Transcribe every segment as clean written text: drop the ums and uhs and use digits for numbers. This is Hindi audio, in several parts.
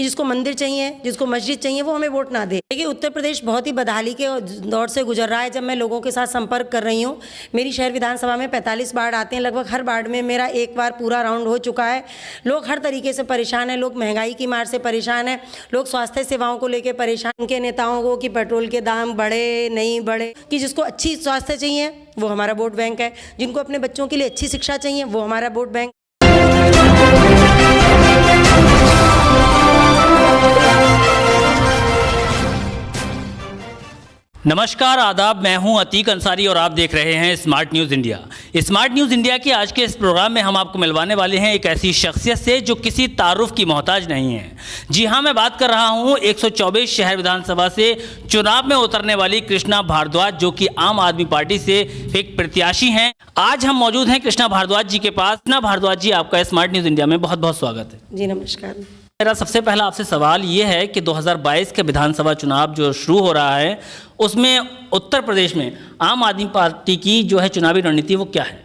कि जिसको मंदिर चाहिए, जिसको मस्जिद चाहिए, वो हमें वोट ना दे। देखिए, उत्तर प्रदेश बहुत ही बदहाली के दौर से गुजर रहा है। जब मैं लोगों के साथ संपर्क कर रही हूँ, मेरी शहर विधानसभा में 45 वार्ड आते हैं, लगभग हर वार्ड में मेरा एक बार पूरा राउंड हो चुका है। लोग हर तरीके से परेशान हैं, लोग महंगाई की मार से परेशान हैं, लोग स्वास्थ्य सेवाओं को लेकर परेशान के नेताओं को कि पेट्रोल के दाम बढ़े नहीं बढ़े, कि जिसको अच्छी स्वास्थ्य चाहिए वो हमारा वोट बैंक है, जिनको अपने बच्चों के लिए अच्छी शिक्षा चाहिए वो हमारा वोट बैंक। नमस्कार, आदाब। मैं हूं अतीक अंसारी और आप देख रहे हैं smart news India. Smart news India के आज के इस प्रोग्राम में हम आपको मिलवाने वाले हैं एक ऐसी शख्सियत से जो किसी तारुफ की मोहताज नहीं है। जी हां, मैं बात कर रहा हूं 124 शहर विधानसभा से चुनाव में उतरने वाली कृष्णा भारद्वाज, जो कि आम आदमी पार्टी से एक प्रत्याशी हैं। आज हम मौजूद हैं कृष्णा भारद्वाज जी के पास। कृष्णा भारद्वाज जी, आपका स्मार्ट न्यूज़ इंडिया में बहुत बहुत स्वागत है। जी नमस्कार। मेरा सबसे पहला आपसे सवाल ये है कि 2022 के विधानसभा चुनाव जो शुरू हो रहा है, उसमें उत्तर प्रदेश में आम आदमी पार्टी की जो है चुनावी रणनीति वो क्या है?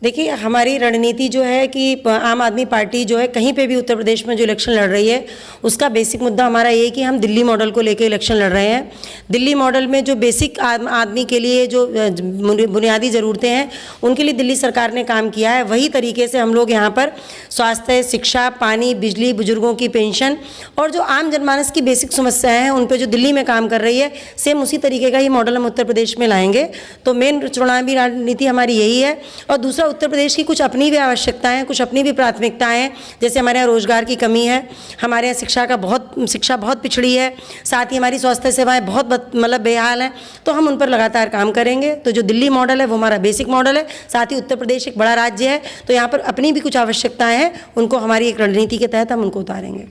देखिए, हमारी रणनीति जो है कि आम आदमी पार्टी जो है कहीं पे भी उत्तर प्रदेश में जो इलेक्शन लड़ रही है, उसका बेसिक मुद्दा हमारा ये है कि हम दिल्ली मॉडल को लेकर इलेक्शन लड़ रहे हैं। दिल्ली मॉडल में जो बेसिक आदमी के लिए जो बुनियादी ज़रूरतें हैं, उनके लिए दिल्ली सरकार ने काम किया है। वही तरीके से हम लोग यहाँ पर स्वास्थ्य, शिक्षा, पानी, बिजली, बुजुर्गों की पेंशन और जो आम जनमानस की बेसिक समस्याएँ हैं उन पर जो दिल्ली में काम कर रही है, सेम उसी तरीके का ही मॉडल हम उत्तर प्रदेश में लाएंगे। तो मेन चुनावी रणनीति हमारी यही है। और दूसरा, उत्तर प्रदेश की कुछ अपनी भी आवश्यकताएं हैं, कुछ अपनी भी प्राथमिकताएं हैं। जैसे हमारे यहाँ रोजगार की कमी है, हमारे यहाँ शिक्षा बहुत पिछड़ी है, साथ ही हमारी स्वास्थ्य सेवाएं बहुत मतलब बेहाल हैं। तो हम उन पर लगातार काम करेंगे। तो जो दिल्ली मॉडल है वो हमारा बेसिक मॉडल है। साथ ही उत्तर प्रदेश एक बड़ा राज्य है, तो यहाँ पर अपनी भी कुछ आवश्यकताएं हैं, उनको हमारी एक रणनीति के तहत हम उनको उतारेंगे।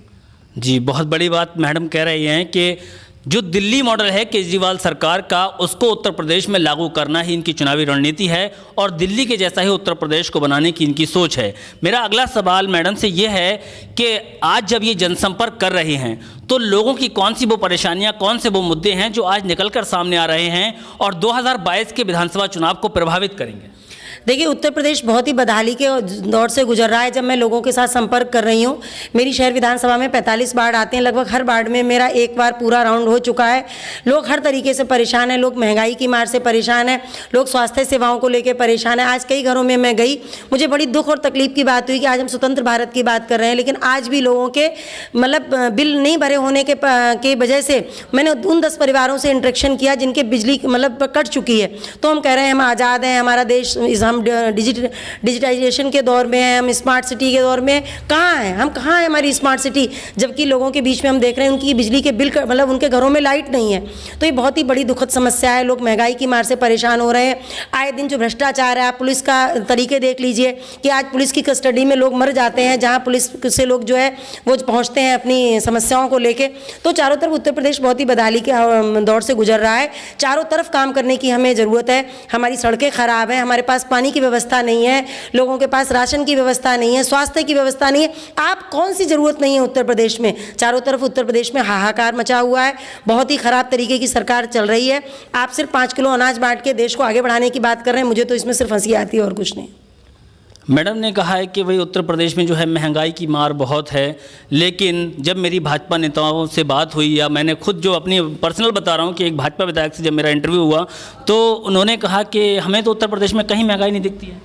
जी, बहुत बड़ी बात मैडम कह रही हैं कि जो दिल्ली मॉडल है केजरीवाल सरकार का, उसको उत्तर प्रदेश में लागू करना ही इनकी चुनावी रणनीति है और दिल्ली के जैसा ही उत्तर प्रदेश को बनाने की इनकी सोच है। मेरा अगला सवाल मैडम से ये है कि आज जब ये जनसंपर्क कर रहे हैं तो लोगों की कौन सी वो परेशानियां, कौन से वो मुद्दे हैं जो आज निकल कर सामने आ रहे हैं और 2022 के विधानसभा चुनाव को प्रभावित करेंगे? देखिए, उत्तर प्रदेश बहुत ही बदहाली के दौर से गुजर रहा है। जब मैं लोगों के साथ संपर्क कर रही हूँ, मेरी शहर विधानसभा में 45 वार्ड आते हैं, लगभग हर वार्ड में मेरा एक बार पूरा राउंड हो चुका है। लोग हर तरीके से परेशान हैं, लोग महंगाई की मार से परेशान हैं, लोग स्वास्थ्य सेवाओं को लेकर परेशान हैं। आज कई घरों में मैं गई, मुझे बड़ी दुख और तकलीफ की बात हुई कि आज हम स्वतंत्र भारत की बात कर रहे हैं, लेकिन आज भी लोगों के मतलब बिल नहीं भरे होने के वजह से मैंने उन 10 परिवारों से इंटरेक्शन किया जिनके बिजली मतलब कट चुकी है। तो हम कह रहे हैं हम आज़ाद हैं, हमारा देश हम डिजिटाइजेशन के दौर में है, हम स्मार्ट सिटी के दौर में कहाँ हैं, हम कहाँ हैं हमारी स्मार्ट सिटी, जबकि लोगों के बीच में हम देख रहे हैं उनकी बिजली के बिल मतलब उनके घरों में लाइट नहीं है। तो ये बहुत ही बड़ी दुखद समस्या है। लोग महंगाई की मार से परेशान हो रहे हैं। आए दिन जो भ्रष्टाचार है, आप पुलिस का तरीके देख लीजिए कि आज पुलिस की कस्टडी में लोग मर जाते हैं, जहाँ पुलिस से लोग जो है वो पहुँचते हैं अपनी समस्याओं को लेकर। तो चारों तरफ उत्तर प्रदेश बहुत ही बदहाली के दौर से गुजर रहा है। चारों तरफ काम करने की हमें ज़रूरत है। हमारी सड़कें खराब हैं, हमारे पास पानी की व्यवस्था नहीं है, लोगों के पास राशन की व्यवस्था नहीं है, स्वास्थ्य की व्यवस्था नहीं है। आप कौन सी जरूरत नहीं है उत्तर प्रदेश में? चारों तरफ उत्तर प्रदेश में हाहाकार मचा हुआ है, बहुत ही खराब तरीके की सरकार चल रही है। आप सिर्फ 5 किलो अनाज बांट के देश को आगे बढ़ाने की बात कर रहे हैं, मुझे तो इसमें सिर्फ हंसी आती है और कुछ नहीं। मैडम ने कहा है कि भाई उत्तर प्रदेश में जो है महंगाई की मार बहुत है, लेकिन जब मेरी भाजपा नेताओं से बात हुई या मैंने खुद जो अपनी पर्सनल बता रहा हूँ कि एक भाजपा विधायक से जब मेरा इंटरव्यू हुआ तो उन्होंने कहा कि हमें तो उत्तर प्रदेश में कहीं महंगाई नहीं दिखती है।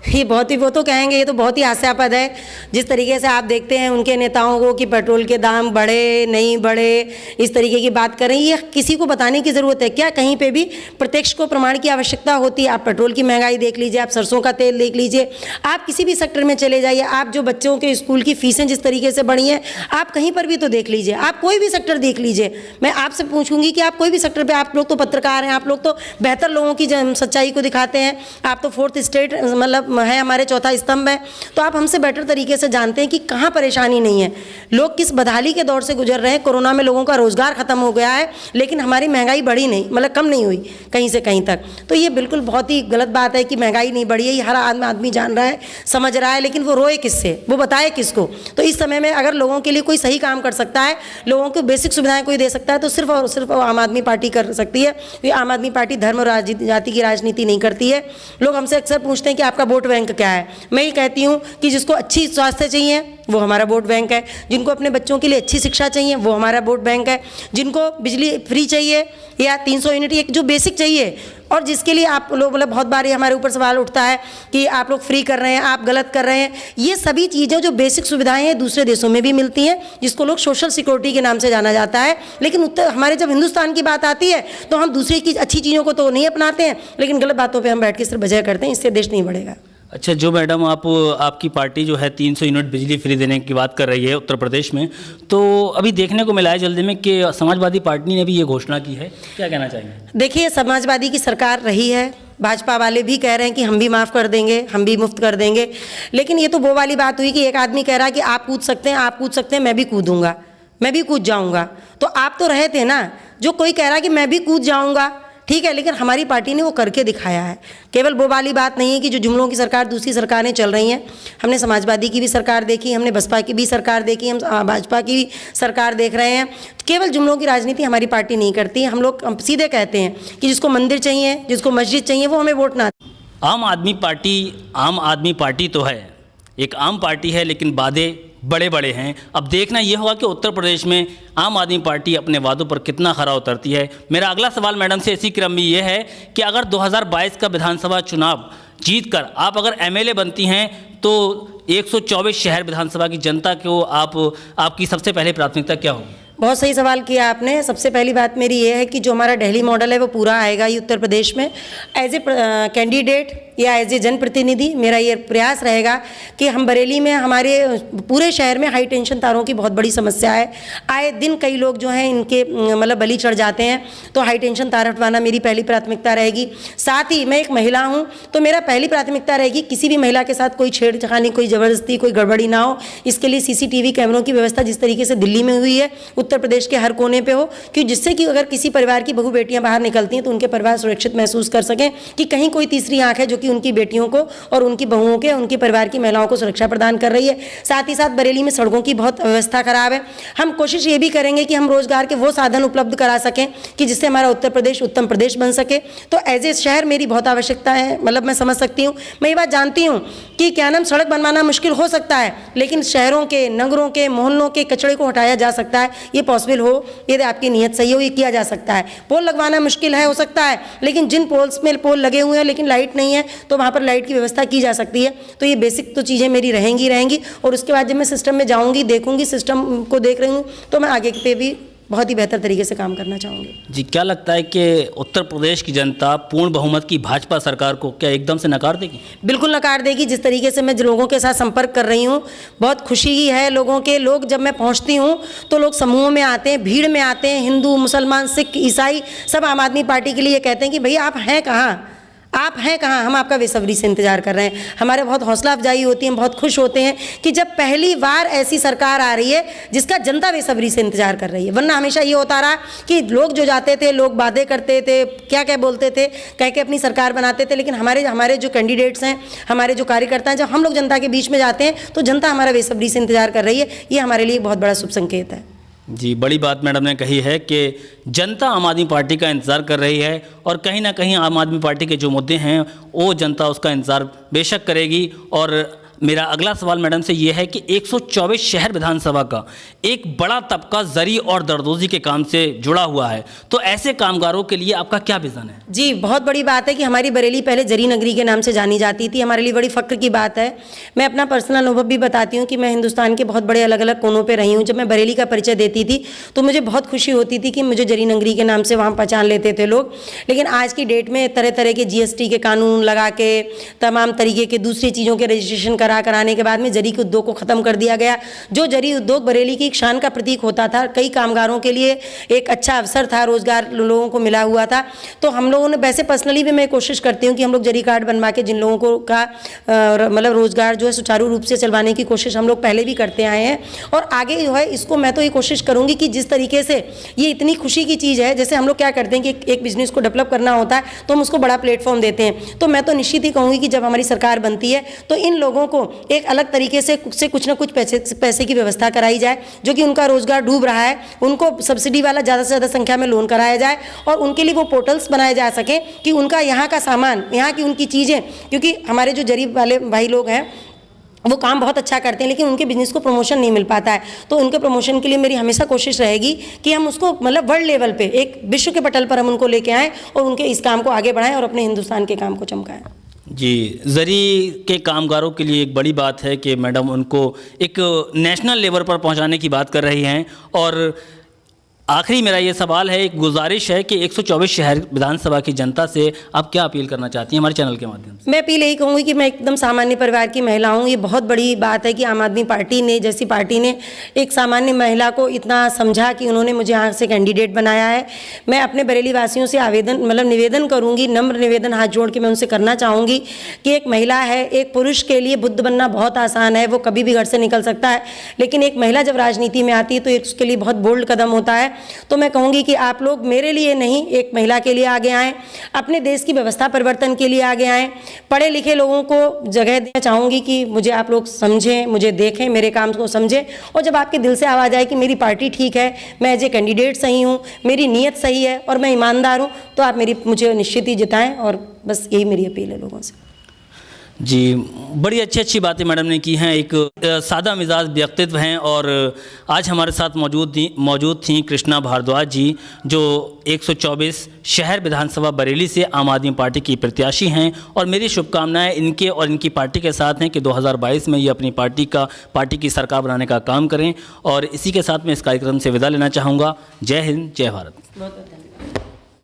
ये बहुत ही, वो तो कहेंगे, ये तो बहुत ही हास्यास्पद है। जिस तरीके से आप देखते हैं उनके नेताओं को कि पेट्रोल के दाम बढ़े नहीं बढ़े, इस तरीके की बात कर रहे हैं, ये किसी को बताने की ज़रूरत है क्या? कहीं पे भी प्रत्यक्ष को प्रमाण की आवश्यकता होती है। आप पेट्रोल की महंगाई देख लीजिए, आप सरसों का तेल देख लीजिए, आप किसी भी सेक्टर में चले जाइए, आप जो बच्चों के स्कूल की फीसें जिस तरीके से बढ़ी हैं, आप कहीं पर भी तो देख लीजिए, आप कोई भी सेक्टर देख लीजिए। मैं आपसे पूछूंगी कि आप कोई भी सेक्टर पर, आप लोग तो पत्रकार हैं, आप लोग तो बेहतर लोगों की सच्चाई को दिखाते हैं, आप तो 4th स्टेट मतलब है, हमारे चौथा स्तंभ है, तो आप हमसे बेटर तरीके से जानते हैं कि कहाँ परेशानी नहीं है, लोग किस बदहाली के दौर से गुजर रहे हैं। कोरोना में लोगों का रोजगार खत्म हो गया है, लेकिन हमारी महंगाई बढ़ी नहीं, मतलब कम नहीं हुई कहीं से कहीं तक। तो ये बिल्कुल बहुत ही गलत बात है कि महंगाई नहीं बढ़ी है, ये हर आदमी जान रहा है, समझ रहा है, लेकिन वो रोए किससे, वो बताए किसको? तो इस समय में अगर लोगों के लिए कोई सही काम कर सकता है, लोगों को बेसिक सुविधाएं कोई दे सकता है, तो सिर्फ और सिर्फ आम आदमी पार्टी कर सकती है। ये आम आदमी पार्टी धर्म और जाति की राजनीति नहीं करती है। लोग हमसे अक्सर पूछते हैं कि आपका वोट वोट बैंक क्या है। मैं ये कहती हूँ कि जिसको अच्छी स्वास्थ्य चाहिए वो हमारा वोट बैंक है, जिनको अपने बच्चों के लिए अच्छी शिक्षा चाहिए वो हमारा वोट बैंक है, जिनको बिजली फ्री चाहिए या 300 यूनिट एक जो बेसिक चाहिए, और जिसके लिए आप लोग मतलब बहुत बार ये हमारे ऊपर सवाल उठता है कि आप लोग फ्री कर रहे हैं, आप गलत कर रहे हैं। ये सभी चीज़ें जो बेसिक सुविधाएं हैं दूसरे देशों में भी मिलती हैं, जिसको लोग सोशल सिक्योरिटी के नाम से जाना जाता है। लेकिन हमारे जब हिंदुस्तान की बात आती है तो हम दूसरे की अच्छी चीज़ों को तो नहीं अपनाते हैं, लेकिन गलत बातों पर हम बैठ के सिर्फ बजाय करते हैं। इससे देश नहीं बढ़ेगा। अच्छा, जो मैडम आपकी पार्टी जो है 300 यूनिट बिजली फ्री देने की बात कर रही है उत्तर प्रदेश में, तो अभी देखने को मिला है जल्दी में कि समाजवादी पार्टी ने भी ये घोषणा की है, क्या कहना चाहेंगे? देखिए, समाजवादी की सरकार रही है, भाजपा वाले भी कह रहे हैं कि हम भी माफ़ कर देंगे, हम भी मुफ्त कर देंगे, लेकिन ये तो वो वाली बात हुई कि एक आदमी कह रहा है कि आप कूद सकते हैं, आप कूद सकते हैं, मैं भी कूदूंगा, मैं भी कूद जाऊंगा। तो आप तो रहे थे ना, जो कोई कह रहा है कि मैं भी कूद जाऊंगा, ठीक है, लेकिन हमारी पार्टी ने वो करके दिखाया है। केवल वो वाली बात नहीं है कि जो जुमलों की सरकार दूसरी सरकारें चल रही हैं। हमने समाजवादी की भी सरकार देखी, हमने बसपा की भी सरकार देखी, हम भाजपा की भी सरकार देख रहे हैं। केवल जुमलों की राजनीति हमारी पार्टी नहीं करती। हम लोग सीधे कहते हैं कि जिसको मंदिर चाहिए, जिसको मस्जिद चाहिए, वो हमें वोट ना। आम आदमी पार्टी तो है, एक आम पार्टी है, लेकिन वादे बड़े बड़े हैं। अब देखना ये होगा कि उत्तर प्रदेश में आम आदमी पार्टी अपने वादों पर कितना खरा उतरती है। मेरा अगला सवाल मैडम से इसी क्रम में ये है कि अगर 2022 का विधानसभा चुनाव जीतकर आप अगर एमएलए बनती हैं तो 124 शहर विधानसभा की जनता को आपकी सबसे पहले प्राथमिकता क्या होगी? बहुत सही सवाल किया आपने। सबसे पहली बात मेरी ये है कि जो हमारा दिल्ली मॉडल है वो पूरा आएगा ही उत्तर प्रदेश में। एज ए कैंडिडेट या एज ए जनप्रतिनिधि मेरा ये प्रयास रहेगा कि हम बरेली में, हमारे पूरे शहर में हाई टेंशन तारों की बहुत बड़ी समस्या है। आए दिन कई लोग जो हैं इनके मतलब बलि चढ़ जाते हैं, तो हाई टेंशन तार हटवाना मेरी पहली प्राथमिकता रहेगी। साथ ही मैं एक महिला हूँ, तो मेरा पहली प्राथमिकता रहेगी किसी भी महिला के साथ कोई छेड़खानी, कोई ज़बरदस्ती, कोई गड़बड़ी ना हो। इसके लिए CCTV कैमरों की व्यवस्था जिस तरीके से दिल्ली में हुई है उत्तर प्रदेश के हर कोने पे हो, कि जिससे कि अगर किसी परिवार की बहू बेटियां बाहर निकलती हैं तो उनके परिवार सुरक्षित महसूस कर सकें कि कहीं कोई तीसरी आंख है जो कि उनकी बेटियों को और उनकी बहुओं के, उनके परिवार की महिलाओं को सुरक्षा प्रदान कर रही है। साथ ही साथ बरेली में सड़कों की बहुत व्यवस्था खराब है। हम कोशिश ये भी करेंगे कि हम रोजगार के वो साधन उपलब्ध करा सकें कि जिससे हमारा उत्तर प्रदेश उत्तम प्रदेश बन सके। तो एज ए शहर मेरी बहुत आवश्यकता है, मतलब मैं समझ सकती हूँ, मैं ये बात जानती हूँ कि क्या नाम सड़क बनवाना मुश्किल हो सकता है, लेकिन शहरों के, नगरों के, मोहल्लों के कचरे को हटाया जा सकता है। ये पॉसिबल हो, यदि आपकी नीयत सही हो, ये किया जा सकता है। पोल लगवाना मुश्किल है, हो सकता है, लेकिन जिन पोल्स में पोल लगे हुए हैं लेकिन लाइट नहीं है तो वहाँ पर लाइट की व्यवस्था की जा सकती है। तो ये बेसिक तो चीज़ें मेरी रहेंगी। और उसके बाद जब मैं सिस्टम में जाऊँगी, देखूँगी, सिस्टम को देख रही हूँ, तो मैं आगे पे भी बहुत ही बेहतर तरीके से काम करना चाहूँगी। जी, क्या लगता है कि उत्तर प्रदेश की जनता पूर्ण बहुमत की भाजपा सरकार को क्या एकदम से नकार देगी? बिल्कुल नकार देगी। जिस तरीके से मैं लोगों के साथ संपर्क कर रही हूँ, बहुत खुशी ही है लोगों के। लोग जब मैं पहुँचती हूँ तो लोग समूहों में आते हैं, भीड़ में आते हैं, हिंदू, मुसलमान, सिख, ईसाई, सब आम आदमी पार्टी के लिए कहते हैं कि भैया आप हैं कहाँ, आप हैं कहाँ, हम आपका बेसब्री से इंतजार कर रहे हैं। हमारे बहुत हौसला अफजाई होती है, हम बहुत खुश होते हैं कि जब पहली बार ऐसी सरकार आ रही है जिसका जनता बेसब्री से इंतजार कर रही है। वरना हमेशा ये होता रहा कि लोग जो जाते थे, लोग वादे करते थे, क्या क्या बोलते थे, कह के अपनी सरकार बनाते थे, लेकिन हमारे जो कैंडिडेट्स हैं, हमारे जो कार्यकर्ता हैं, जब हम लोग जनता के बीच में जाते हैं तो जनता हमारा बेसब्री से इंतजार कर रही है। ये हमारे लिए बहुत बड़ा शुभ संकेत है। जी, बड़ी बात मैडम ने कही है कि जनता आम आदमी पार्टी का इंतज़ार कर रही है, और कहीं ना कहीं आम आदमी पार्टी के जो मुद्दे हैं वो जनता उसका इंतज़ार बेशक करेगी। और मेरा अगला सवाल मैडम से ये है कि 124 शहर विधानसभा का एक बड़ा तबका जरी और दरदोजी के काम से जुड़ा हुआ है, तो ऐसे कामगारों के लिए आपका क्या विज़न है? जी, बहुत बड़ी बात है कि हमारी बरेली पहले जरी नगरी के नाम से जानी जाती थी। हमारे लिए बड़ी फ़ख्र की बात है। मैं अपना पर्सनल अनुभव भी बताती हूँ कि मैं हिंदुस्तान के बहुत बड़े अलग अलग कोनों पर रही हूँ। जब मैं बरेली का परिचय देती थी तो मुझे बहुत खुशी होती थी कि मुझे जरी नगरी के नाम से वहाँ पहचान लेते थे लोग। लेकिन आज की डेट में तरह तरह के GST के कानून लगा के, तमाम तरीके के दूसरी चीज़ों के रजिस्ट्रेशन कराने के बाद में जरी के उद्योग को ख़त्म कर दिया गया। जो जरी उद्योग बरेली की एक शान का प्रतीक होता था, कई कामगारों के लिए एक अच्छा अवसर था, रोज़गार लोगों को मिला हुआ था। तो हम लोगों ने, वैसे पर्सनली भी मैं कोशिश करती हूँ कि हम लोग जरी कार्ड बनवा के जिन लोगों को का मतलब रोज़गार जो है सुचारू रूप से चलवाने की कोशिश हम लोग पहले भी करते आए हैं, और आगे जो है इसको मैं तो ये कोशिश करूँगी कि जिस तरीके से ये इतनी खुशी की चीज़ है, जैसे हम लोग क्या करते हैं कि एक बिजनेस को डेवलप करना होता है तो हम उसको बड़ा प्लेटफॉर्म देते हैं। तो मैं तो निश्चित ही कहूँगी कि जब हमारी सरकार बनती है तो इन लोगों को एक अलग तरीके से कुछ ना कुछ पैसे की व्यवस्था कराई जाए, जो कि उनका रोजगार डूब रहा है, उनको सब्सिडी वाला ज़्यादा से ज़्यादा संख्या में लोन कराया जाए और उनके लिए वो पोर्टल्स बनाए जा सकें कि उनका यहाँ का सामान, यहाँ की उनकी चीज़ें, क्योंकि हमारे जो गरीब वाले भाई लोग हैं वो काम बहुत अच्छा करते हैं लेकिन उनके बिजनेस को प्रमोशन नहीं मिल पाता है। तो उनके प्रमोशन के लिए मेरी हमेशा कोशिश रहेगी कि हम उसको मतलब वर्ल्ड लेवल पे, एक विश्व के पटल पर हम उनको लेके आएँ और उनके इस काम को आगे बढ़ाएं और अपने हिंदुस्तान के काम को चमकाएं। जी, ज़री के कामगारों के लिए एक बड़ी बात है कि मैडम उनको एक नेशनल लेवल पर पहुंचाने की बात कर रही हैं। और आखिरी मेरा ये सवाल है, एक गुजारिश है कि 124 शहर विधानसभा की जनता से आप क्या अपील करना चाहती हैं हमारे चैनल के माध्यम से? मैं अपील यही कहूँगी कि मैं एकदम सामान्य परिवार की महिला हूँ। ये बहुत बड़ी बात है कि आम आदमी पार्टी ने जैसी पार्टी ने एक सामान्य महिला को इतना समझा कि उन्होंने मुझे यहाँ से कैंडिडेट बनाया है। मैं अपने बरेली वासियों से निवेदन करूँगी, नम्र निवेदन हाथ जोड़ के मैं उनसे करना चाहूँगी कि एक महिला है, एक पुरुष के लिए बुद्ध बनना बहुत आसान है, वो कभी भी घर से निकल सकता है, लेकिन एक महिला जब राजनीति में आती है तो उसके लिए बहुत बोल्ड कदम होता है। तो मैं कहूँगी कि आप लोग मेरे लिए नहीं, एक महिला के लिए आगे आएँ, अपने देश की व्यवस्था परिवर्तन के लिए आगे आएँ, पढ़े लिखे लोगों को जगह देना चाहूँगी कि मुझे आप लोग समझें, मुझे देखें, मेरे काम को समझें और जब आपके दिल से आवाज़ आए कि मेरी पार्टी ठीक है, मैं एज ए कैंडिडेट सही हूँ, मेरी नीयत सही है और मैं ईमानदार हूँ, तो आप मुझे निश्चित ही जिताएँ। और बस यही मेरी अपील है लोगों से। जी, बड़ी अच्छी बातें मैडम ने की हैं। एक सादा मिजाज व्यक्तित्व हैं और आज हमारे साथ मौजूद थी कृष्णा भारद्वाज जी, जो 124 शहर विधानसभा बरेली से आम आदमी पार्टी की प्रत्याशी हैं। और मेरी शुभकामनाएं इनके और इनकी पार्टी के साथ हैं कि 2022 में ये अपनी पार्टी की सरकार बनाने का काम करें। और इसी के साथ मैं इस कार्यक्रम से विदा लेना चाहूँगा। जय हिंद, जय भारत। बहुत बहुत धन्यवाद।